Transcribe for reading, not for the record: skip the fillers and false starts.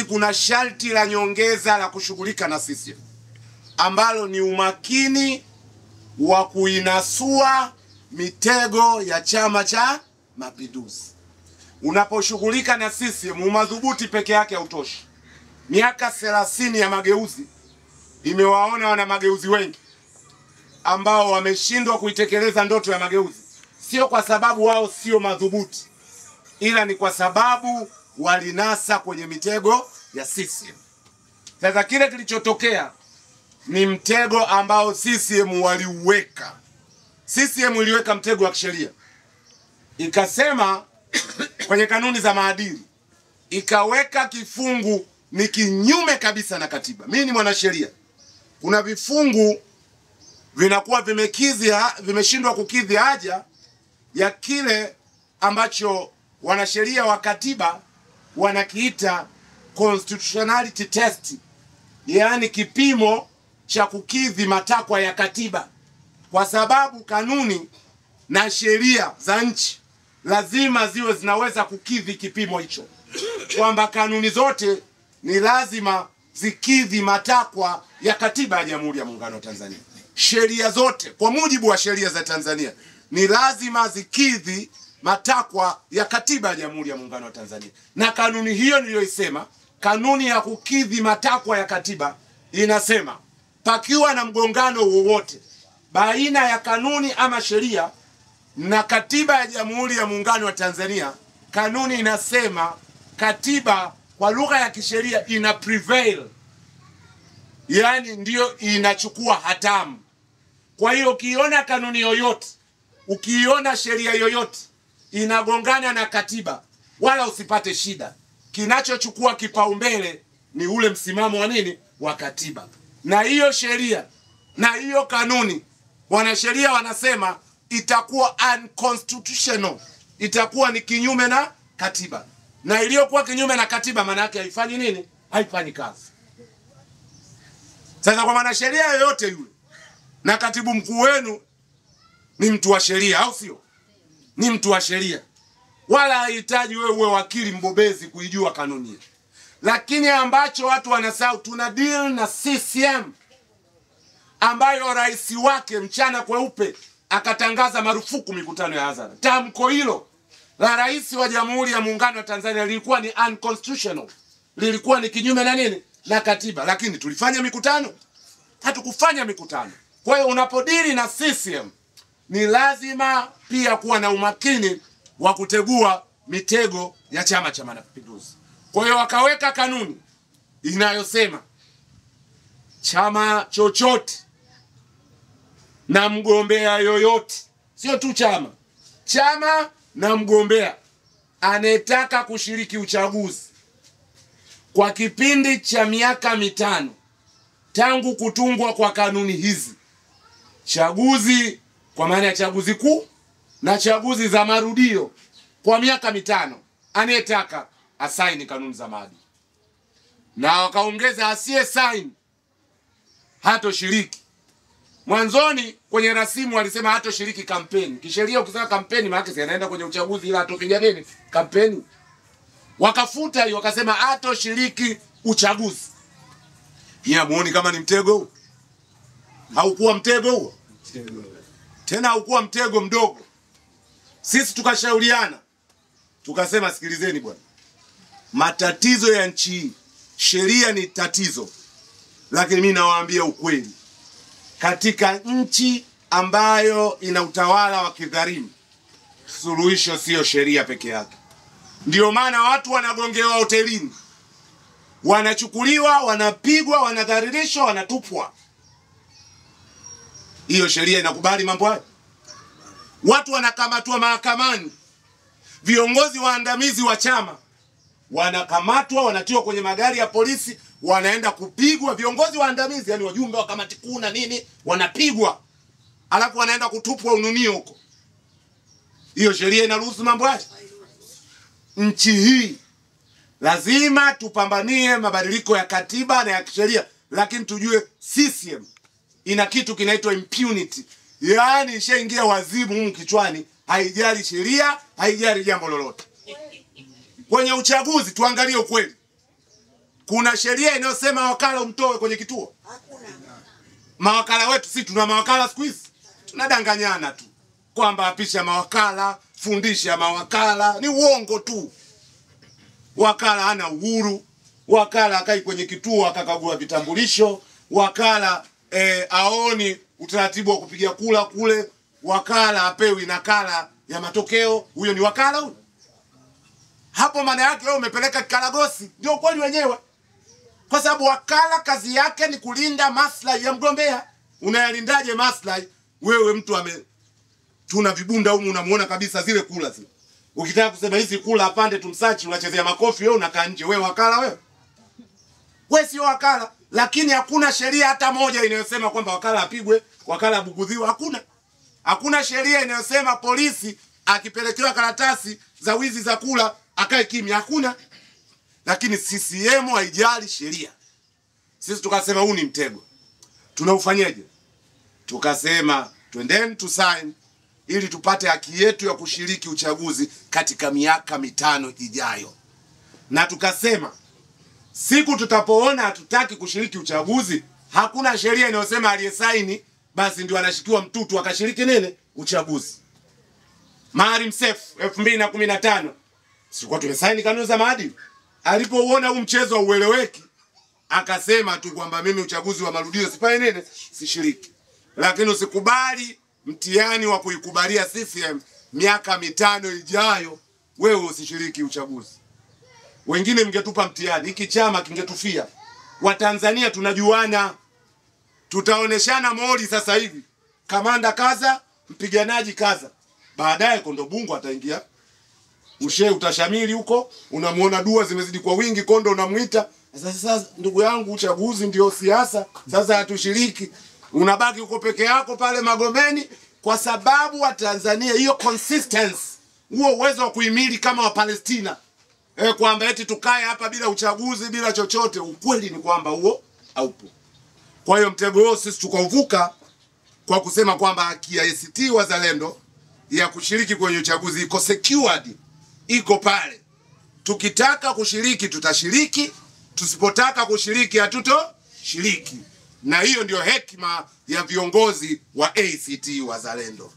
kuna sharti la nyongeza la kushughulika na CCM ambalo ni umakini wa kuinasua mitego ya Chama cha Mapinduzi. Unaposhughulika na CCM, umadhubuti peke yake hautoshi. Miaka 30 ya mageuzi imewaona wana mageuzi wengi ambao wameshindwa kuitekeleza ndoto ya mageuzi, sio kwa sababu wao sio madhubuti, ila ni kwa sababu walinasa kwenye mitego ya CCM. Sasa kile kilichotokea ni mtego ambao CCM waliuweka. CCM iliweka mtego wa kisheria, ikasema kwenye kanuni za maadili, ikaweka kifungu ni kinyume kabisa na katiba. Mimi ni mwanasheria, kuna vifungu vinakuwa vimeshindwa kukidhi haja ya kile ambacho wanasheria wa katiba wanakiita constitutionality test, yaani kipimo cha kukidhi matakwa ya katiba, kwa sababu kanuni na sheria za nchi lazima ziwe zinaweza kukidhi kipimo hicho, kwamba kanuni zote ni lazima zikidhi matakwa ya katiba ya Jamhuri ya Muungano wa Tanzania. Sheria zote kwa mujibu wa sheria za Tanzania ni lazima zikidhi matakwa ya katiba ya Jamhuri ya Muungano wa Tanzania. Na kanuni hiyo niliyoisema, kanuni ya kukidhi matakwa ya katiba, inasema pakiwa na mgongano wowote baina ya kanuni ama sheria na katiba ya Jamhuri ya Muungano wa Tanzania, kanuni inasema katiba kwa lugha ya kisheria ina prevail, yani ndiyo inachukua hatamu. Kwa hiyo ukiona kanuni yoyote, ukiona sheria yoyote inagongana na katiba, wala usipate shida. Kinachochukua kipaumbele ni ule msimamo wa nini? Wa katiba. Na hiyo sheria na hiyo kanuni, wanasheria wanasema itakuwa unconstitutional, itakuwa ni kinyume na katiba. Na iliyokuwa kinyume na katiba maana yake haifanyi nini? Haifanyi kazi. Sasa kwa mwanasheria yoyote yule, na katibu mkuu wenu ni mtu wa sheria, au sio? Ni mtu wa sheria, wala hahitaji wewe uwe wakili mbobezi kuijua kanuni hiyo. Lakini ambacho watu wanasahau, tuna deal na CCM ambayo rais wake mchana kweupe akatangaza marufuku mikutano ya hadhara. Tamko hilo la rais wa Jamhuri ya Muungano wa Tanzania lilikuwa ni unconstitutional, lilikuwa ni kinyume na nini? Na katiba. Lakini tulifanya mikutano? Hatukufanya mikutano. Kwa hiyo unapodili na CCM ni lazima pia kuwa na umakini wa kutegua mitego ya Chama cha Mapinduzi. Kwa hiyo wakaweka kanuni inayosema chama chochote na mgombea yoyote, sio tu chama na mgombea anayetaka kushiriki uchaguzi kwa kipindi cha miaka 5 tangu kutungwa kwa kanuni hizi, chaguzi kwa maana ya chaguzi kuu na chaguzi za marudio kwa miaka 5, anayetaka asaini kanuni za maadili. Na wakaongeza asiye sign hatoshiriki. Mwanzoni kwenye rasimu walisema hatoshiriki kampeni. Kisheria ukisema kampeni maana yake anaenda kwenye uchaguzi ila hatopiga nini? Kampeni. Wakafuta hiyo wakasema hatoshiriki uchaguzi. Pia muone kama ni mtego huo. Haukuwa mtego huo. Tena haukuwa mtego mdogo. Sisi tukashauriana, tukasema sikilizeni bwana, matatizo ya nchi hii, sheria ni tatizo, lakini mimi nawaambia ukweli, katika nchi ambayo ina utawala wa kidhalimu, suluhisho sio sheria peke yake. Ndio maana watu wanagongewa hotelini, wanachukuliwa, wanapigwa, wanadhalilishwa, wanatupwa. Hiyo sheria inakubali mambo hayo? Watu wanakamatwa mahakamani, viongozi waandamizi wa chama wanakamatwa, wanatiwa kwenye magari ya polisi, wanaenda kupigwa. Viongozi waandamizi, yani wajumbe wa kamati kuu na nini, wanapigwa, alafu wanaenda kutupwa Ununio huko. Hiyo sheria inaruhusu mambo hayo? Nchi hii lazima tupambanie mabadiliko ya katiba na ya kisheria, lakini tujue CCM ina kitu kinaitwa impunity. Yaani ishaingia wazimu humu kichwani, haijali sheria, haijali jambo lolote. Kwenye uchaguzi tuangalie ukweli. Kuna sheria inayosema wakala umtoe kwenye kituo? Hakuna. Mawakala wetu si tuna mawakala siku hizi. Tunadanganyana tu kwamba apisha mawakala, fundisha mawakala, ni uongo tu. Wakala hana uhuru, wakala akai kwenye kituo akakagua vitambulisho, wakala aoni utaratibu wa kupiga kula kule, wakala apewi nakala ya matokeo. Huyo ni wakala huyo? Hapo maana yake wewe umepeleka kikaragosi. Ndio kweli wenyewe. Kwa sababu wakala kazi yake ni kulinda maslahi ya mgombea. Unayalindaje maslahi? Wewe mtu tuna vibunda humu unamuona kabisa zile kula zile. Ukitaka kusema hizi kula apande tumsachi, unachezea makofi wewe unakaa nje. Wewe wakala wewe? Wewe sio wakala. Lakini hakuna sheria hata moja inayosema kwamba wakala apigwe, wakala abugudhiwe. Hakuna. Hakuna sheria inayosema polisi akipelekewa karatasi za wizi za kula akae kimya. Hakuna. Lakini CCM haijali sheria. Sisi tukasema huu ni mtego. Tunaufanyaje? Tukasema twendeni tu sign ili tupate haki yetu ya kushiriki uchaguzi katika miaka 5 ijayo. Na tukasema siku tutapoona hatutaki kushiriki uchaguzi, hakuna sheria inayosema aliyesaini basi ndio anashikiwa mtutu akashiriki nini uchaguzi. Maalim Seif 2015 sikuwa tumesaini kanuni za maadili. Alipouona huu mchezo ueleweki, akasema tu kwamba mimi uchaguzi wa marudio sifanye nini, sishiriki. Lakini usikubali mtihani wa kuikubalia CCM miaka 5 ijayo wewe usishiriki uchaguzi. Wengine mngetupa mtihani, hiki chama kingetufia. Watanzania tunajuana. Tutaoneshana moli sasa hivi. Kamanda kaza, mpiganaji kaza. Baadaye Kondo Bungu ataingia. Ushe utashamili huko, unamuona dua zimezidi kwa wingi, Kondo unamuita. Sasa ndugu yangu uchaguzi ndio siasa, sasa hatushiriki. Unabaki uko peke yako pale Magomeni kwa sababu wa Tanzania hiyo consistency, huo uwezo wa kuhimili kama wa Palestina. Kwamba eti tukae hapa bila uchaguzi bila chochote, ukweli ni kwamba huo haupo. Kwa hiyo mtego huo sisi tukauvuka kwa kusema kwamba haki ya ACT Wazalendo ya kushiriki kwenye uchaguzi iko secured, iko pale. Tukitaka kushiriki tutashiriki, tusipotaka kushiriki hatutoshiriki. Na hiyo ndio hekima ya viongozi wa ACT Wazalendo.